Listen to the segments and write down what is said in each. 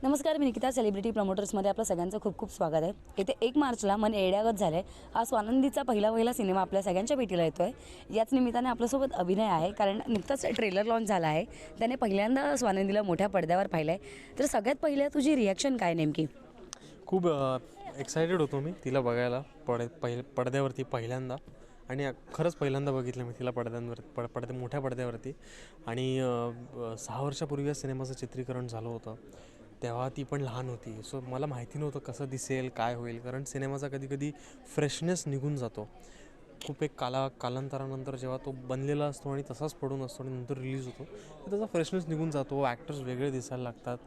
नमस्कार, मी निकिता. सेलिब्रिटी प्रमोटर्समध्ये आपलं सगळ्यांचं खूप खूप स्वागत आहे. येते 1 मार्चला मन येड्यागत झालं आहे. हा स्वानंदीचा पहिला सिनेमा आपल्या सगळ्यांच्या भेटीला येतो आहे. याच निमित्ताने आपल्यासोबत अभिनय आहे, कारण नुकताच ट्रेलर लॉन्च झाला आहे. त्याने पहिल्यांदा स्वानंदीला मोठ्या पडद्यावर पाहिलं आहे. तर सगळ्यात पहिल्या तुझी रिॲक्शन काय नेमकी? खूप एक्सायटेड होतो मी तिला बघायला पडद्यावरती पहिल्यांदा. आणि खरंच पहिल्यांदा बघितलं मी तिला मोठ्या पडद्यावरती. आणि 6 वर्षापूर्वी या सिनेमाचं चित्रीकरण झालं होतं. तेव्हा ती पण लहान होती. सो मला माहिती नव्हतं कसं दिसेल, काय होईल, कारण सिनेमाचा कधी फ्रेशनेस निघून जातो. खूप एक कालांतरानंतर जेव्हा तो बनलेला असतो आणि तसाच पडून असतो आणि नंतर रिलीज होतो, तर त्याचा फ्रेशनेस निघून जातो. ॲक्टर्स वेगळे दिसायला लागतात.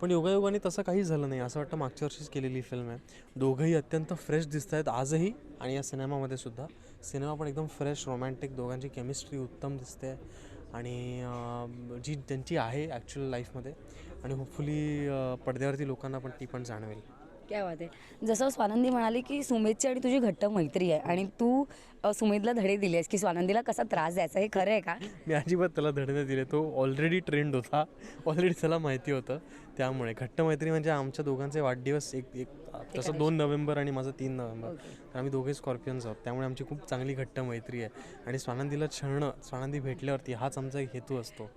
पण योगायोगाने तसं काहीच झालं नाही. असं वाटतं मागच्या वर्षीच केलेली फिल्म आहे. दोघंही अत्यंत फ्रेश दिसत आहेत आजही, आणि या सिनेमामध्ये सुद्धा. सिनेमा पण एकदम फ्रेश, रोमॅन्टिक, दोघांची केमिस्ट्री उत्तम दिसते. आणि जी त्यांची आहे ॲक्च्युअल लाईफमध्ये, आणि होपफुली पडद्यावरती लोकांना पण ती पण जाणवेल. काय बात आहे. जसं स्वानंदी म्हणाली की सुमेधची आणि तुझी घट्ट मैत्री आहे, आणि तू सुमेधला धडे दिले आहेस की स्वानंदीला कसा त्रास द्यायचा. हे खरं आहे का? मी अजिबात त्याला धडे नाही दिले. तो ऑलरेडी ट्रेंड होता, ऑलरेडी त्याला माहिती होतं. त्यामुळे घट्ट मैत्री म्हणजे आमच्या दोघांचे वाढदिवस एक तसं 2 नोव्हेंबर आणि माझं 3 नोव्हेंबर. तर आम्ही दोघे स्कॉर्पियन्स आहोत, त्यामुळे आमची खूप चांगली घट्ट मैत्री आहे. आणि स्वानंदीला छळणं, स्वानंदी भेटल्यावरती हाच आमचा एक हेतू असतो.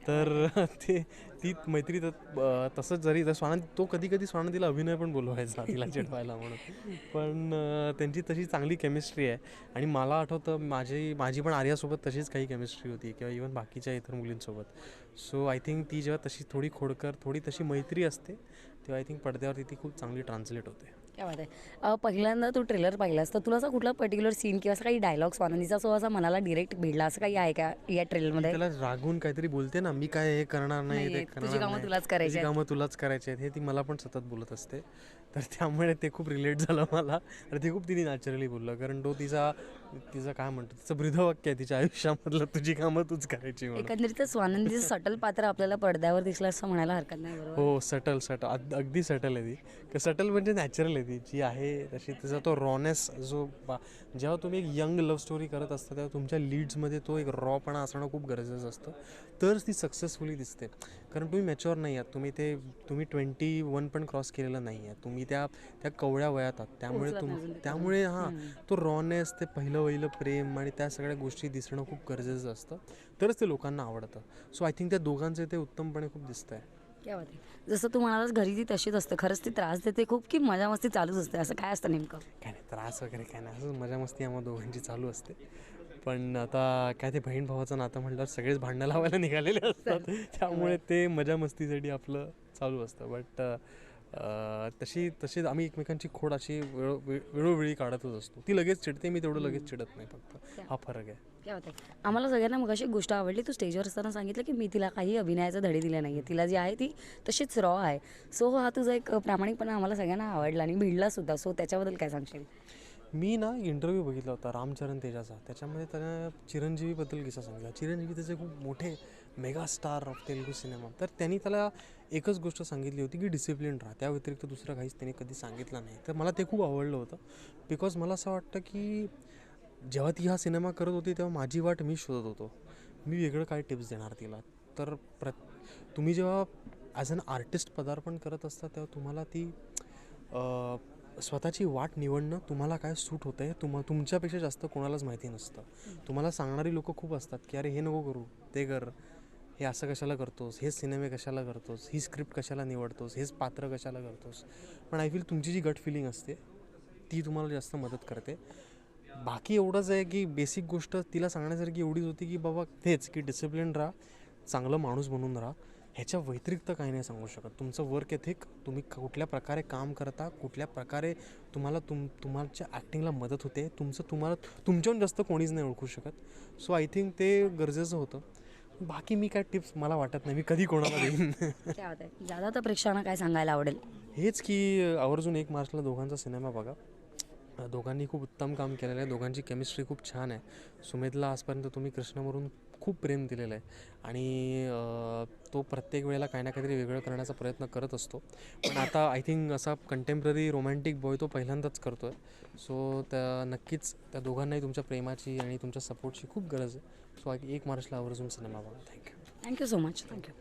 तर ती मैत्री तसंच जरी तो कधी स्वानंदीला अभिनय पण बोलवायचा तिला चिडवायला म्हणून. पण त्यांची तशी चांगली केमिस्ट्री आहे. आणि मला आठवतं माझी पण आर्यासोबत तशीच काही केमिस्ट्री होती, किंवा इव्हन बाकीच्या इतर मुलींसोबत. सो आय थिंक ती जेव्हा तशी थोडी खोडकर, थोडी तशी मैत्री असते, तेव्हा आय थिंक पडद्यावरती ती खूप चांगली ट्रान्सलेट होते. काय बात आहे. पहिल्यांदा तू ट्रेलर पाहिलास तर तुला असा कुठला पर्टिक्युलर सीन किंवा असा काही डायलॉग स्वानंदीचा असा मनाला डिरेक्ट भिडला, असं काही आहे का या ट्रेलरमध्ये? त्याला रागून काहीतरी बोलते ना, मी काय हे करणार नाही, ते करणार तुझी कामं नाही, तुलाच करायची तुझी आहेत. कामं तुलाच करायची आहेत, हे ती मला पण सतत बोलत असते. तर त्यामुळे ते खूप रिलेट झालं मला. आणि ते खूप तिने नॅचरली बोललं, कारण तो तिचं काय म्हणतो, तिचं ब्रीदवाक्य आहे तिच्या आयुष्यामधलं, तुझी कामं तूच करायची म्हणून. एकंदरीत स्वानंदीचं सटल पात्र आपल्याला पडद्यावर दिसलं असं म्हणायला हरकत नाही, बरोबर? हो, सटल अगदी सटल आहे ती. सटल म्हणजे नॅचरल आहे ती, जी आहे तशी. तिचा तो रॉनेस जेव्हा तुम्ही एक यंग लव्ह स्टोरी करत असता, तेव्हा तुमच्या लीड्समध्ये तो एक रॉपणा असणं खूप गरजेचं असतं. तरच ती सक्सेसफुली दिसते. कारण तुम्ही मॅच्युअर नाही आहात, तुम्ही 21 पण क्रॉस केलेलं नाही आहे, तुम्ही त्या कवळ्या वयात आहात. त्यामुळे तो रॉनेस, ते पहिलं प्रेम आणि त्या सगळ्या गोष्टी दिसणं खूप गरजेचं असतं. तरच ते लोकांना आवडतं. सो आय थिंक त्या दोघांचे ते उत्तमपणे खूप दिसतं आहे. क्या बात आहे. जसं तू म्हणालास घरी ती तशीच असते, खरंच ती त्रास देते खूप की मजा मस्ती चालूच असते, असं काय असतं नेमकं? काय नाही, त्रास वगैरे काय नाही, असं मजा मस्ती आम्हा दोघांची चालू असते. पण आता काय, ते बहीण भावाचं नातं म्हटल्यावर सगळेच भांडणं लावायला निघालेले असतात. त्यामुळे ते मजा मस्तीसाठी आपलं चालू असतं. बट तशी आम्ही एकमेकांची खोड अशी वेळोवेळी काढतच असतो. ती लगेच चिडते, मी तेवढं लगेच चिडत नाही. फक्त हा फरक आहे. काय होतं, आम्हाला सगळ्यांना मग अशी गोष्ट आवडली. तू स्टेजवर असताना सांगितलं की मी तिला काही अभिनयाचे धडे दिले नाही आहे, तिला जी आहे ती तशीच रॉ आहे. सो हा तुझा एक प्रामाणिकपणा आम्हाला सगळ्यांना आवडला आणि भिडलासुद्धा. सो त्याच्याबद्दल काय सांगशील? मी ना इंटरव्ह्यू बघितला होता रामचरण तेजाचा. त्याच्यामध्ये त्यानं चिरंजीवीबद्दल किस्सा सांगितला. चिरंजीवी त्याचे खूप मोठे mega star of Telugu cinema. तर त्यांनी त्याला एकच गोष्ट सांगितली होती की डिसिप्लिन राहा. त्या व्यतिरिक्त दुसरं काहीच त्यांनी कधी सांगितलं नाही. तर मला ते खूप आवडलं होतं. बिकॉज मला असं वाटतं की जेव्हा ती हा सिनेमा करत होती, तेव्हा माझी वाट मी शोधत होतो. मी वेगळं काय टिप्स देणार तिला. तर तुम्ही जेव्हा ॲज अन आर्टिस्ट पदार्पण करत असता, तेव्हा तुम्हाला ती स्वतःची वाट निवडणं, तुम्हाला काय सूट होतं आहे, तुमच्यापेक्षा जास्त कोणालाच माहिती नसतं. तुम्हाला सांगणारी लोकं खूप असतात की अरे हे नको करू, ते कर, हे असं कशाला करतोस, हेच सिनेमे कशाला करतोस, ही स्क्रिप्ट कशाला निवडतोस, हेच पात्र कशाला करतोस. पण आय फील तुमची जी गट फिलिंग असते ती तुम्हाला जास्त मदत करते. बाकी एवढंच आहे की बेसिक गोष्ट तिला सांगण्यासारखी एवढीच होती की बाबा तेच की डिसिप्लिन राहा, चांगलं माणूस बनून राहा. ह्याच्या व्यतिरिक्त काही नाही सांगू शकत. तुमचं वर्क एथिक, तुम्ही कुठल्या प्रकारे काम करता, कुठल्या प्रकारे तुमच्या ॲक्टिंगला मदत होते, तुमच्याहून जास्त कोणीच नाही ओळखू शकत. सो आय थिंक ते गरजेचं होतं. बाकी मी काय टिप्स मला वाटत नाही मी कधी कोणाला देईन. काय होतं, ज्यादा तर प्रेक्षकांना काय सांगायला आवडेल? हेच की आवर्जून 1 मार्चला दोघांचा सिनेमा बघा. दोघांनी खूप उत्तम काम केलेलं आहे. दोघांची केमिस्ट्री खूप छान आहे. सुमेधला आजपर्यंत तुम्ही कृष्णावरून खूप प्रेम दिलेलं आहे, आणि तो प्रत्येक वेळेला काही ना काहीतरी वेगळं करण्याचा प्रयत्न करत असतो. पण आता आय थिंक असा कंटेम्पररी रोमॅन्टिक बॉय तो पहिल्यांदाच करतो आहे. सो नक्कीच त्या दोघांनाही तुमच्या प्रेमाची आणि तुमच्या सपोर्टची खूप गरज आहे. सो 1 मार्चला आवर्जून सिनेमा बघा. Thank you thank you so much. Thank you.